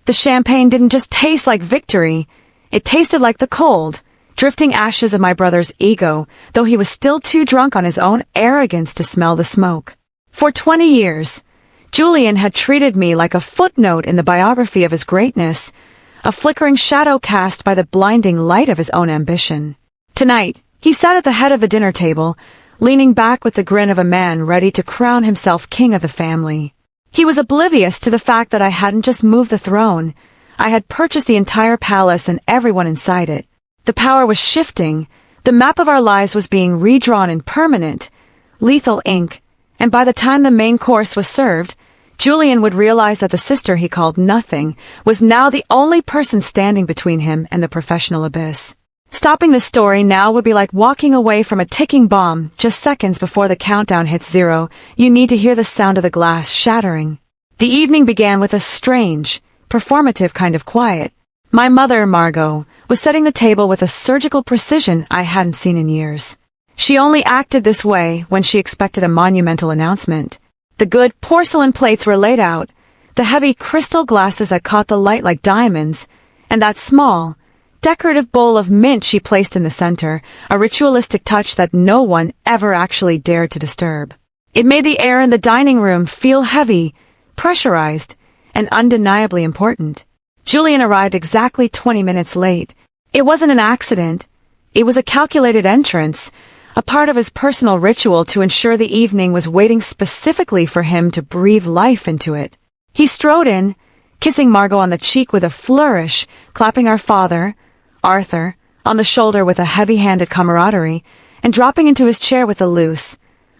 The champagne didn't just taste like victory, it tasted like the cold, drifting ashes of my brother's ego, though he was still too drunk on his own arrogance to smell the smoke. For 20 years, Julian had treated me like a footnote in the biography of his greatness, a flickering shadow cast by the blinding light of his own ambition. Tonight, he sat at the head of the dinner table, leaning back with the grin of a man ready to crown himself king of the family. He was oblivious to the fact that I hadn't just moved the throne, I had purchased the entire palace and everyone inside it. The power was shifting, the map of our lives was being redrawn in permanent, lethal ink, and by the time the main course was served, Julian would realize that the sister he called nothing was now the only person standing between him and the professional abyss. Stopping the story now would be like walking away from a ticking bomb. Just seconds before the countdown hits 0, you need to hear the sound of the glass shattering. The evening began with a strange, performative kind of quiet. My mother, Margot, was setting the table with a surgical precision I hadn't seen in years. She only acted this way when she expected a monumental announcement. The good porcelain plates were laid out, the heavy crystal glasses that caught the light like diamonds, and that small, decorative bowl of mint she placed in the center, a ritualistic touch that no one ever actually dared to disturb. It made the air in the dining room feel heavy, pressurized, and undeniably important. Julian arrived exactly 20 minutes late. It wasn't an accident. It was a calculated entrance, a part of his personal ritual to ensure the evening was waiting specifically for him to breathe life into it. He strode in, kissing Margot on the cheek with a flourish, clapping our father, Arthur, on the shoulder with a heavy-handed camaraderie, and dropping into his chair with the loose,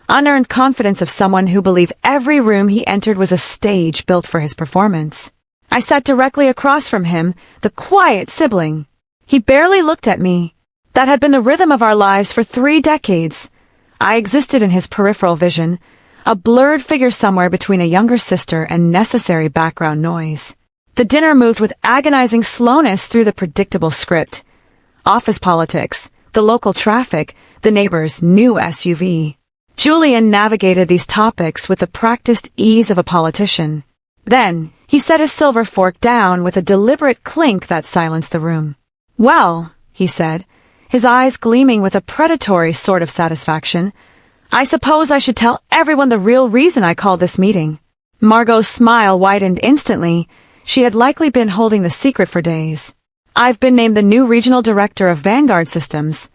unearned confidence of someone who believed every room he entered was a stage built for his performance. I sat directly across from him, the quiet sibling. He barely looked at me. That had been the rhythm of our lives for 3 decades. I existed in his peripheral vision, a blurred figure somewhere between a younger sister and necessary background noise. The dinner moved with agonizing slowness through the predictable script. Office politics, the local traffic, the neighbor's new SUV. Julian navigated these topics with the practiced ease of a politician. Then, he set his silver fork down with a deliberate clink that silenced the room. "Well," he said, his eyes gleaming with a predatory sort of satisfaction, "I suppose I should tell everyone the real reason I called this meeting." Margot's smile widened instantly. She had likely been holding the secret for days. "I've been named the new regional director of Vanguard Systems,"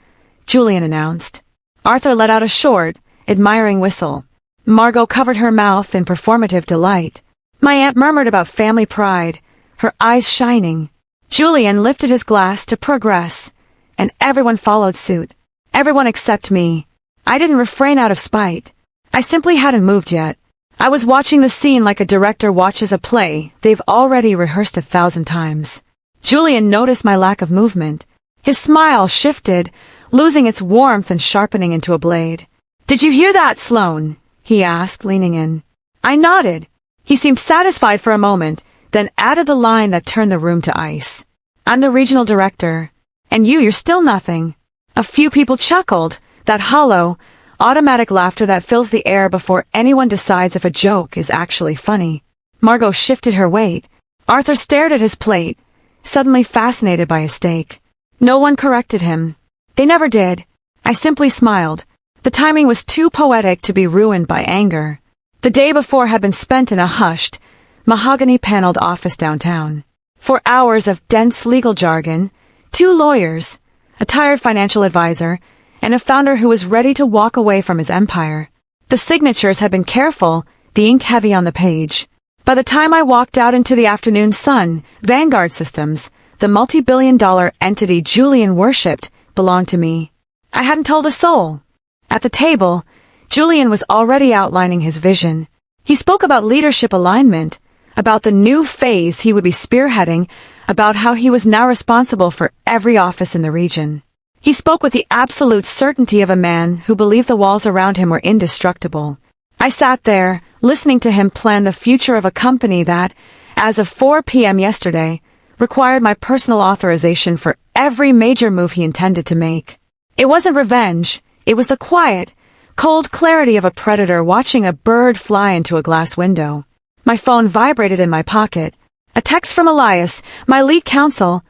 Julian announced. Arthur let out a short, admiring whistle. Margot covered her mouth in performative delight. My aunt murmured about family pride, her eyes shining. Julian lifted his glass to progress, and everyone followed suit. Everyone except me. I didn't refrain out of spite. I simply hadn't moved yet. I was watching the scene like a director watches a play they've already rehearsed 1,000 times. Julian noticed my lack of movement. His smile shifted, losing its warmth and sharpening into a blade. "Did you hear that, Sloane?" he asked, leaning in. I nodded. He seemed satisfied for a moment, then added the line that turned the room to ice. "I'm the regional director. And you're still nothing." A few people chuckled, that hollow, automatic laughter that fills the air before anyone decides if a joke is actually funny. Margot shifted her weight. Arthur stared at his plate, suddenly fascinated by his steak. No one corrected him. They never did. I simply smiled. The timing was too poetic to be ruined by anger. The day before had been spent in a hushed, mahogany-paneled office downtown. 4 hours of dense legal jargon, 2 lawyers, a tired financial advisor, and a founder who was ready to walk away from his empire. The signatures had been careful, the ink heavy on the page. By the time I walked out into the afternoon sun, Vanguard Systems, the multi-billion-dollar entity Julian worshipped, belonged to me. I hadn't told a soul. At the table, Julian was already outlining his vision. He spoke about leadership alignment, about the new phase he would be spearheading, about how he was now responsible for every office in the region. He spoke with the absolute certainty of a man who believed the walls around him were indestructible. I sat there, listening to him plan the future of a company that, as of 4 p.m. yesterday, required my personal authorization for every major move he intended to make. It wasn't revenge. It was the quiet, cold clarity of a predator watching a bird fly into a glass window. My phone vibrated in my pocket. A text from Elias, my lead counsel.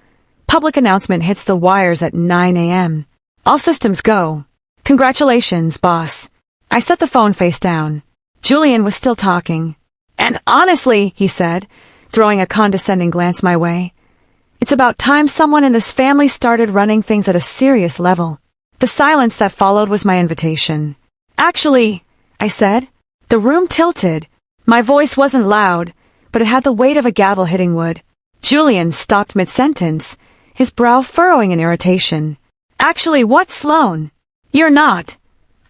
Public announcement hits the wires at 9 a.m. All systems go. Congratulations, boss. I set the phone face down. Julian was still talking. And honestly, he said, throwing a condescending glance my way, it's about time someone in this family started running things at a serious level. The silence that followed was my invitation. Actually, I said. The room tilted. My voice wasn't loud, but it had the weight of a gavel hitting wood. Julian stopped mid-sentence, his brow furrowing in irritation. Actually, what, Sloane? You're not,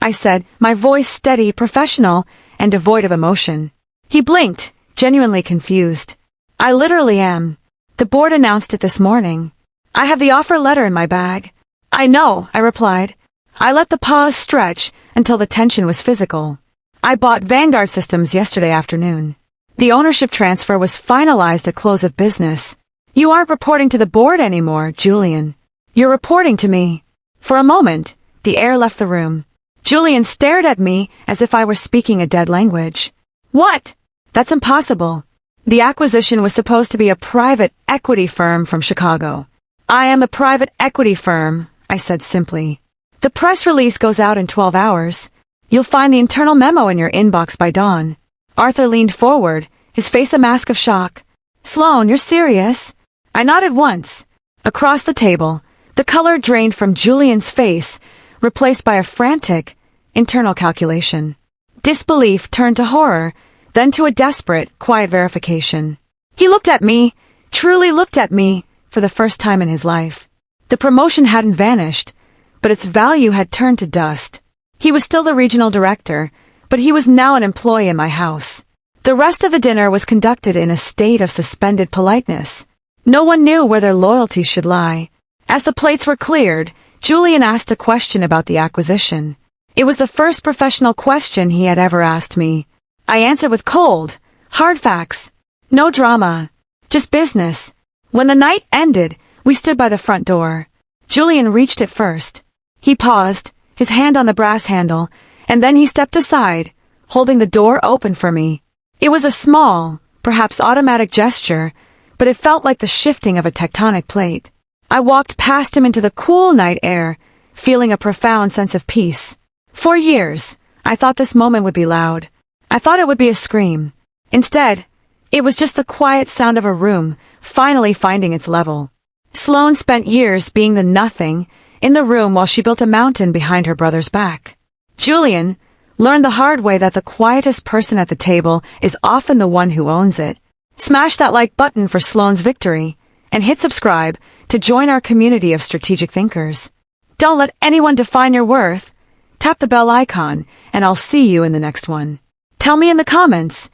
I said, my voice steady, professional, and devoid of emotion. He blinked, genuinely confused. I literally am. The board announced it this morning. I have the offer letter in my bag. I know, I replied. I let the pause stretch until the tension was physical. I bought Vanguard Systems yesterday afternoon. The ownership transfer was finalized at close of business. You aren't reporting to the board anymore, Julian. You're reporting to me. For a moment, the air left the room. Julian stared at me as if I were speaking a dead language. What? That's impossible. The acquisition was supposed to be a private equity firm from Chicago. I am a private equity firm, I said simply. The press release goes out in 12 hours. You'll find the internal memo in your inbox by dawn. Arthur leaned forward, his face a mask of shock. Sloane, you're serious? I nodded once. Across the table, the color drained from Julian's face, replaced by a frantic, internal calculation. Disbelief turned to horror, then to a desperate, quiet verification. He looked at me, truly looked at me, for the first time in his life. The promotion hadn't vanished, but its value had turned to dust. He was still the regional director, but he was now an employee in my house. The rest of the dinner was conducted in a state of suspended politeness. No one knew where their loyalties should lie. As the plates were cleared, Julian asked a question about the acquisition. It was the first professional question he had ever asked me. I answered with cold, hard facts. No drama. Just business. When the night ended, we stood by the front door. Julian reached it first. He paused, his hand on the brass handle, and then he stepped aside, holding the door open for me. It was a small, perhaps automatic gesture, but it felt like the shifting of a tectonic plate. I walked past him into the cool night air, feeling a profound sense of peace. For years, I thought this moment would be loud. I thought it would be a scream. Instead, it was just the quiet sound of a room finally finding its level. Sloane spent years being the nothing in the room while she built a mountain behind her brother's back. Julian learned the hard way that the quietest person at the table is often the one who owns it. Smash that like button for Sloane's victory, and hit subscribe to join our community of strategic thinkers. Don't let anyone define your worth. Tap the bell icon, and I'll see you in the next one. Tell me in the comments,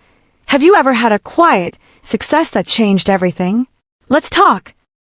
have you ever had a quiet success that changed everything? Let's talk.